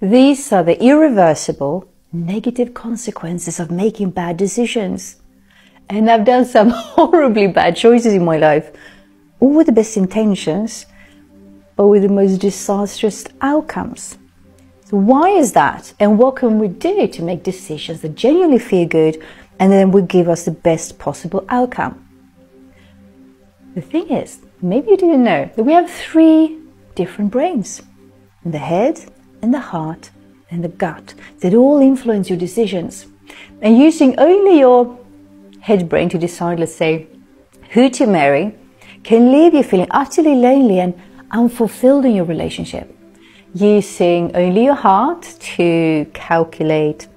These are the irreversible negative consequences of making bad decisions. And I've done some horribly bad choices in my life, all with the best intentions, but with the most disastrous outcomes. So why is that? And what can we do to make decisions that genuinely feel good and then will give us the best possible outcome? The thing is, maybe you didn't know that we have 3 different brains: in the head, in the heart, and the gut, that all influence your decisions. And using only your head brain to decide, let's say, who to marry, can leave you feeling utterly lonely and unfulfilled in your relationship. Using only your heart to calculate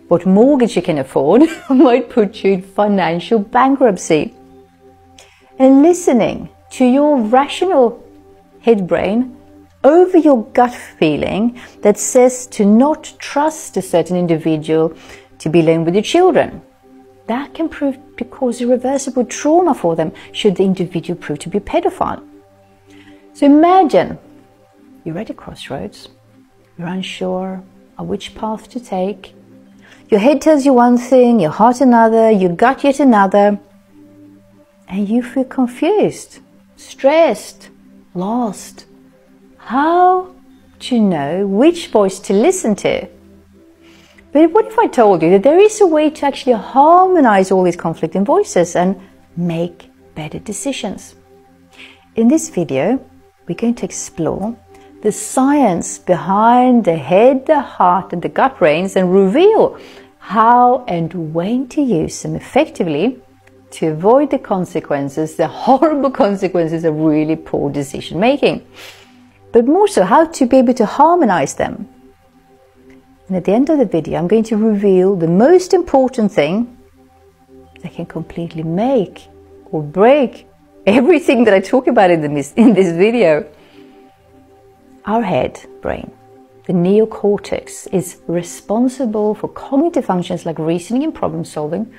what mortgage you can afford might put you in financial bankruptcy. And listening to your rational head brain over your gut feeling that says to not trust a certain individual to be alone with your children, that can prove to cause irreversible trauma for them should the individual prove to be a pedophile. So imagine you're at a crossroads, you're unsure of which path to take. Your head tells you one thing, your heart another, your gut yet another, and you feel confused, stressed, lost. How to know which voice to listen to? But what if I told you that there is a way to actually harmonize all these conflicting voices and make better decisions? In this video, we're going to explore the science behind the head, the heart, and the gut brains, and reveal how and when to use them effectively to avoid the consequences, the horrible consequences of really poor decision making. But more so, how to be able to harmonize them. And at the end of the video, I'm going to reveal the most important thing that can completely make or break everything that I talk about in this video. Our head brain, the neocortex, is responsible for cognitive functions like reasoning and problem solving,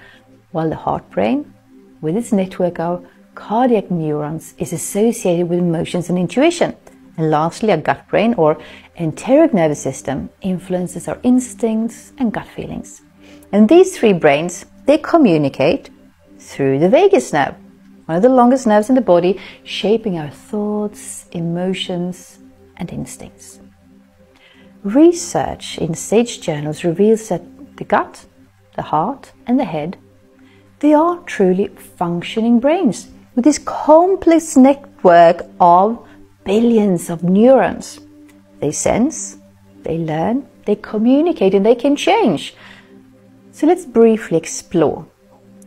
while the heart brain, with its network of cardiac neurons, is associated with emotions and intuition. And lastly, our gut brain, or enteric nervous system, influences our instincts and gut feelings. And these 3 brains, they communicate through the vagus nerve, one of the longest nerves in the body, shaping our thoughts, emotions, and instincts. Research in sage journals reveals that the gut, the heart, and the head, they are truly functioning brains with this complex network of billions of neurons. They sense, they learn, they communicate, and they can change. So let's briefly explore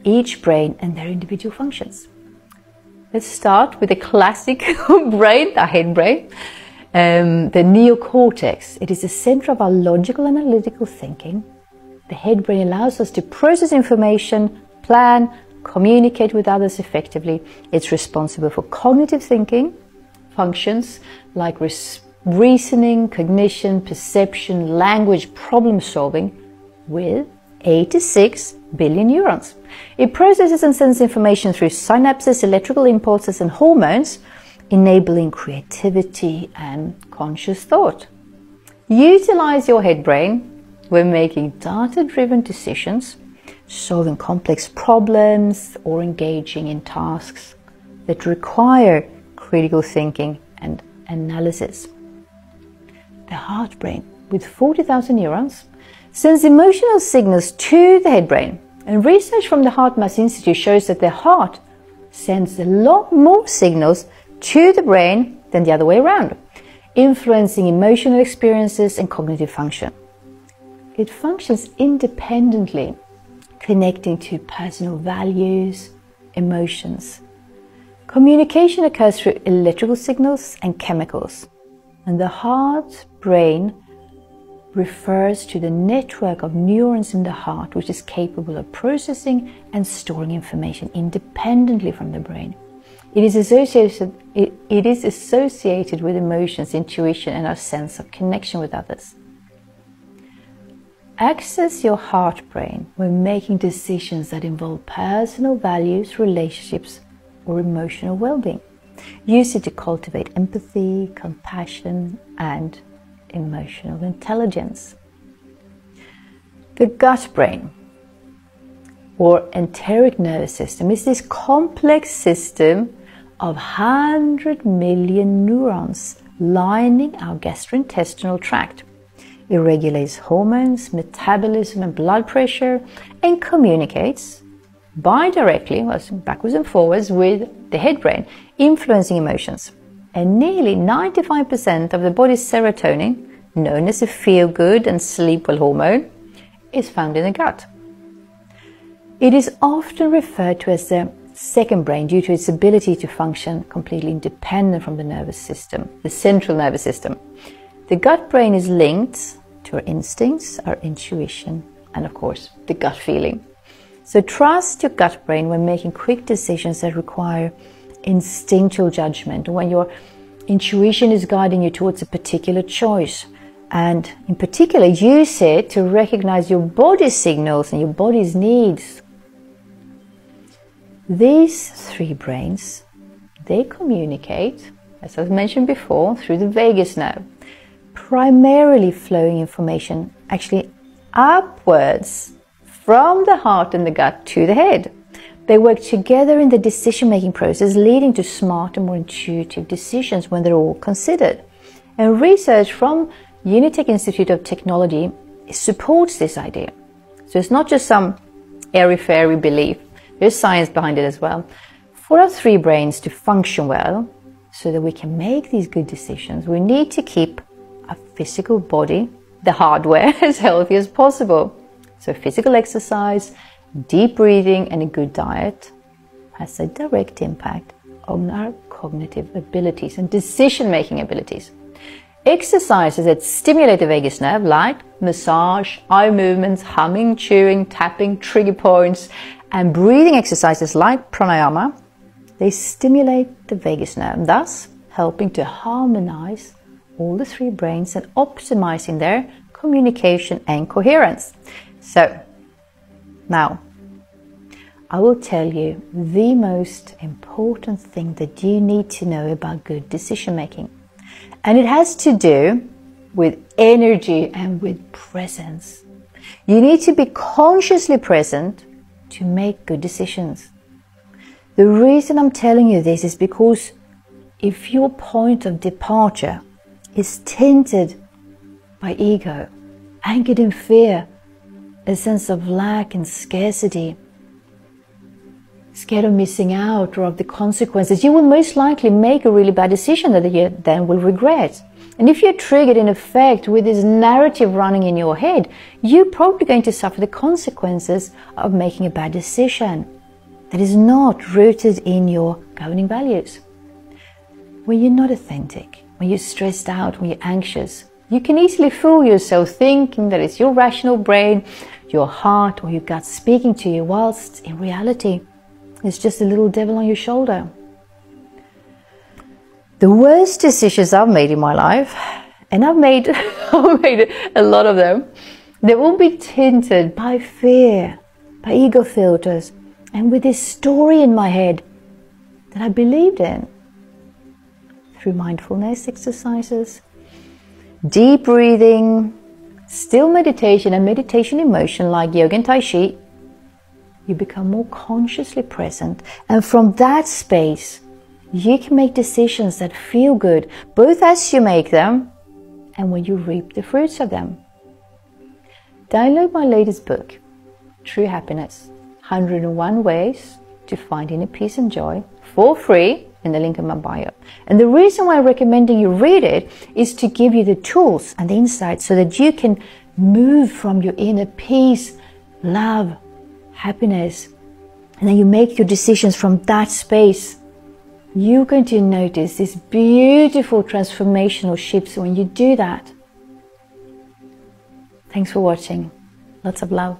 each brain and their individual functions. Let's start with the classic brain, the head brain. The neocortex. It is the center of our logical and analytical thinking. The head brain allows us to process information, plan, communicate with others effectively. It's responsible for cognitive thinking functions like reasoning, cognition, perception, language, problem solving, with 86 billion neurons. It processes and sends information through synapses, electrical impulses, and hormones, enabling creativity and conscious thought. Utilize your head brain when making data-driven decisions, solving complex problems, or engaging in tasks that require critical thinking and analysis. The heart brain, with 40,000 neurons, sends emotional signals to the head brain, and research from the Heart Math Institute shows that the heart sends a lot more signals to the brain than the other way around, influencing emotional experiences and cognitive function. It functions independently, connecting to personal values, emotions. Communication occurs through electrical signals and chemicals, and the heart brain refers to the network of neurons in the heart, which is capable of processing and storing information independently from the brain. It is associated with emotions, intuition, and our sense of connection with others. Access your heart brain when making decisions that involve personal values, relationships, or emotional well-being. Use it to cultivate empathy, compassion, and emotional intelligence. The gut brain, or enteric nervous system, is this complex system of 100 million neurons lining our gastrointestinal tract. It regulates hormones, metabolism and blood pressure, and communicates bidirectly, backwards and forwards, with the head brain, influencing emotions. And nearly 95% of the body's serotonin, known as the feel-good and sleep-well hormone, is found in the gut. It is often referred to as the second brain due to its ability to function completely independent from the nervous system, the central nervous system. The gut brain is linked to our instincts, our intuition, and of course, the gut feeling. So trust your gut brain when making quick decisions that require instinctual judgment, when your intuition is guiding you towards a particular choice. And in particular, use it to recognize your body's signals and your body's needs. These three brains, they communicate, as I've mentioned before, through the vagus nerve, primarily flowing information actually upwards from the heart and the gut to the head. They work together in the decision-making process, leading to smarter, more intuitive decisions when they're all considered. And research from Unitech Institute of Technology supports this idea. So it's not just some airy-fairy belief. There's science behind it as well. For our three brains to function well, so that we can make these good decisions, we need to keep our physical body, the hardware, as healthy as possible. So physical exercise, deep breathing, and a good diet has a direct impact on our cognitive abilities and decision-making abilities. Exercises that stimulate the vagus nerve, like massage, eye movements, humming, chewing, tapping, trigger points, and breathing exercises like pranayama, they stimulate the vagus nerve, thus helping to harmonize all the three brains and optimizing their communication and coherence. So, now, I will tell you the most important thing that you need to know about good decision making. And it has to do with energy and with presence. You need to be consciously present to make good decisions. The reason I'm telling you this is because if your point of departure is tinted by ego, anchored in fear, a sense of lack and scarcity, scared of missing out or of the consequences, you will most likely make a really bad decision that you then will regret. And if you're triggered in effect with this narrative running in your head, you're probably going to suffer the consequences of making a bad decision that is not rooted in your governing values. When you're not authentic, when you're stressed out, when you're anxious, you can easily fool yourself thinking that it's your rational brain, your heart, or your gut speaking to you, whilst in reality, it's just a little devil on your shoulder. The worst decisions I've made in my life, and I've made a lot of them, they will be tinted by fear, by ego filters, and with this story in my head that I believed in. Through mindfulness exercises, deep breathing, still meditation, and meditation in motion like yoga and tai chi, you become more consciously present, and from that space you can make decisions that feel good, both as you make them and when you reap the fruits of them. Download my latest book, True Happiness, 101 Ways to Find Inner Peace and Joy, for free in the link in my bio. And the reason why I'm recommending you read it is to give you the tools and the insights so that you can move from your inner peace, love, happiness, and then you make your decisions from that space. You're going to notice these beautiful transformational shifts when you do that. Thanks for watching. Lots of love.